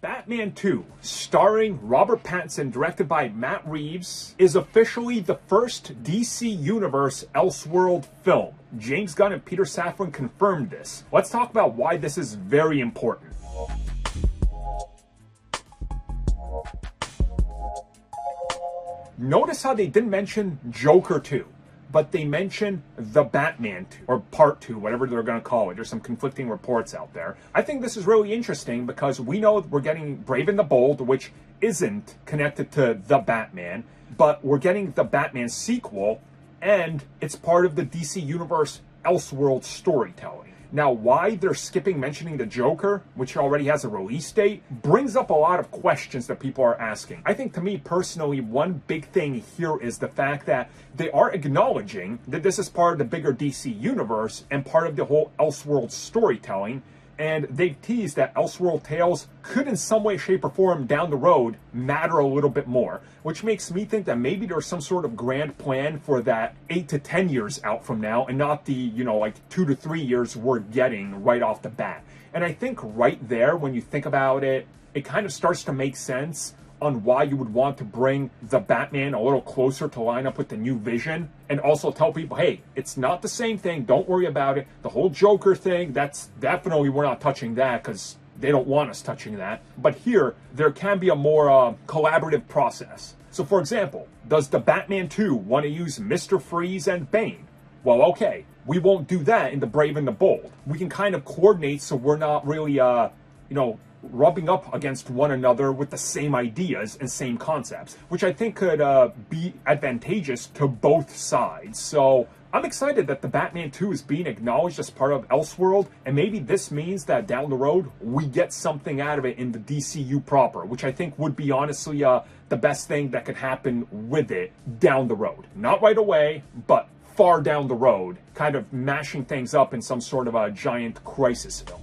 Batman 2, starring Robert Pattinson, directed by Matt Reeves, is officially the first DC Universe Elseworld film. James Gunn and Peter Safran confirmed this. Let's talk about why this is very important. Notice how they didn't mention Joker 2, but they mention The Batman 2, or Part 2, whatever they're going to call it. There's some conflicting reports out there. I think this is really interesting because we know we're getting Brave and the Bold, which isn't connected to The Batman, but we're getting the Batman sequel, and it's part of the DC Universe Elseworlds storytelling. Now, why they're skipping mentioning the Joker, which already has a release date, brings up a lot of questions that people are asking. I think, to me personally, one big thing here is the fact that they are acknowledging that this is part of the bigger DC universe and part of the whole Elseworlds storytelling, and they've teased that Elseworld tales could in some way, shape, or form down the road matter a little bit more, which makes me think that maybe there's some sort of grand plan for that 8 to 10 years out from now and not the, like 2 to 3 years we're getting right off the bat. And I think right there, when you think about it, it kind of starts to make sense on why you would want to bring the Batman a little closer to line up with the new Vision, and also tell people, hey, it's not the same thing, don't worry about it. The whole Joker thing, that's definitely, we're not touching that because they don't want us touching that. But here, there can be a more collaborative process. So for example, does the Batman 2 want to use Mr. Freeze and Bane? Well, okay, we won't do that in the Brave and the Bold. We can kind of coordinate so we're not really, rubbing up against one another with the same ideas and same concepts, which I think could be advantageous to both sides. So I'm excited that the Batman 2 is being acknowledged as part of Elseworld, and maybe this means that down the road we get something out of it in the DCU proper, which I think would be honestly the best thing that could happen with it down the road. Not right away, but far down the road, kind of mashing things up in some sort of a giant crisis film.